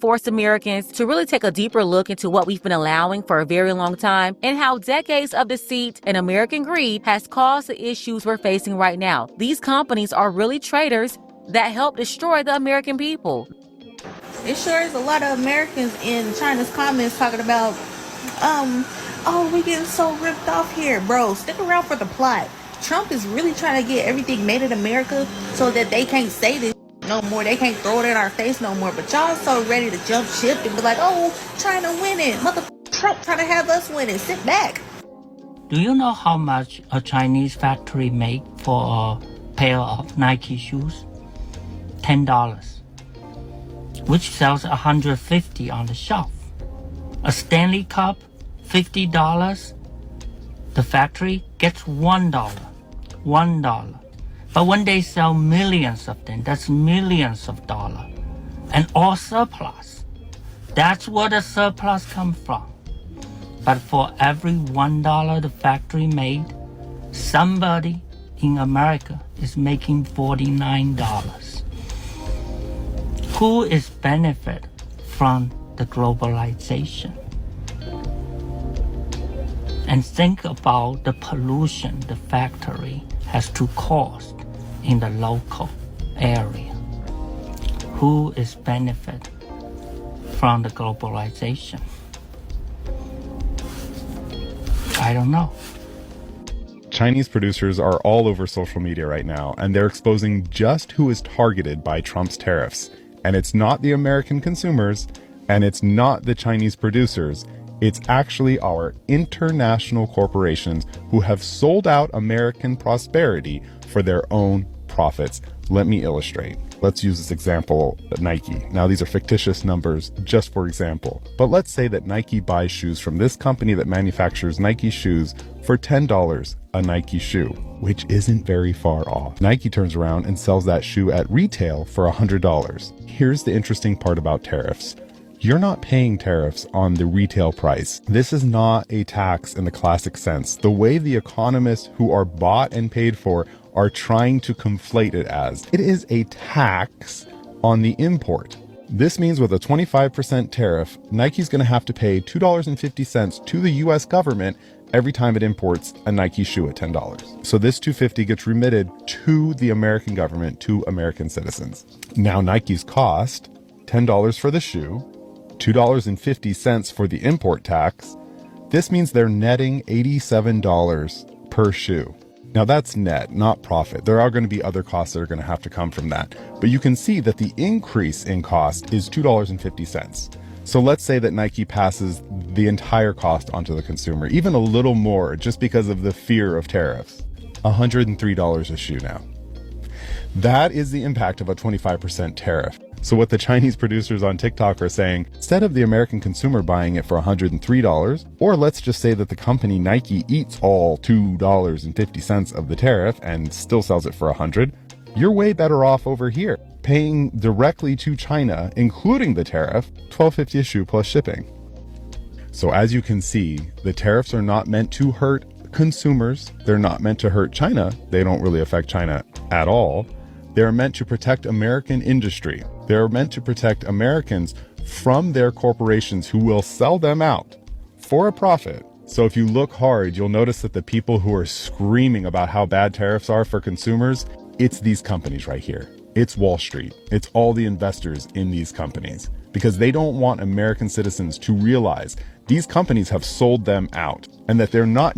forced Americans to really take a deeper look into what we've been allowing for a very long time and how decades of deceit and American greed has caused the issues we're facing right now. These companies are really traitors that help destroy the American people. It sure is a lot of Americans in China's comments talking about, oh, we getting so ripped off here. Bro, stick around for the plot. Trump is really trying to get everything made in America so that they can't say this no more. They can't throw it in our face no more. But y'all so ready to jump ship and be like, oh, China winning. Trump trying to have us winning. Sit back. Do you know how much a Chinese factory make for a pair of Nike shoes? $10, which sells $150 on the shelf. A Stanley Cup, $50. The factory gets $1. But when they sell millions of them, that's millions of dollars. And all surplus. That's where the surplus comes from. But for every $1 the factory made, somebody in America is making $49. Who is benefit from the globalization? And think about the pollution the factory has to cause in the local area. Who is benefit from the globalization? I don't know. Chinese producers are all over social media right now, and they're exposing just who is targeted by Trump's tariffs. And it's not the American consumers, and it's not the Chinese producers. It's actually our international corporations who have sold out American prosperity for their own profits. Let me illustrate. Let's use this example, Nike. Now, these are fictitious numbers, just for example. But let's say that Nike buys shoes from this company that manufactures Nike shoes for $10 a Nike shoe, which isn't very far off. Nike turns around and sells that shoe at retail for $100. Here's the interesting part about tariffs. You're not paying tariffs on the retail price. This is not a tax in the classic sense. The way the economists who are bought and paid for are trying to conflate it as. It is a tax on the import. This means with a 25% tariff, Nike's going to have to pay $2.50 to the US government every time it imports a Nike shoe at $10. So this $2.50 gets remitted to the American government, to American citizens. Now Nike's cost $10 for the shoe, $2.50 for the import tax. This means they're netting $87 per shoe. Now that's net, not profit. There are going to be other costs that are going to have to come from that. But you can see that the increase in cost is $2.50. So let's say that Nike passes the entire cost onto the consumer, even a little more just because of the fear of tariffs. $103 a shoe now. That is the impact of a 25% tariff. So what the Chinese producers on TikTok are saying, instead of the American consumer buying it for $103, or let's just say that the company Nike eats all $2.50 of the tariff and still sells it for $100, you're way better off over here, paying directly to China, including the tariff, $12.50 a shoe plus shipping. So as you can see, the tariffs are not meant to hurt consumers. They're not meant to hurt China. They don't really affect China at all. They're meant to protect American industry. They're meant to protect Americans from their corporations who will sell them out for a profit. So if you look hard, you'll notice that the people who are screaming about how bad tariffs are for consumers, it's these companies right here. It's Wall Street. It's all the investors in these companies, because they don't want American citizens to realize these companies have sold them out and that they're not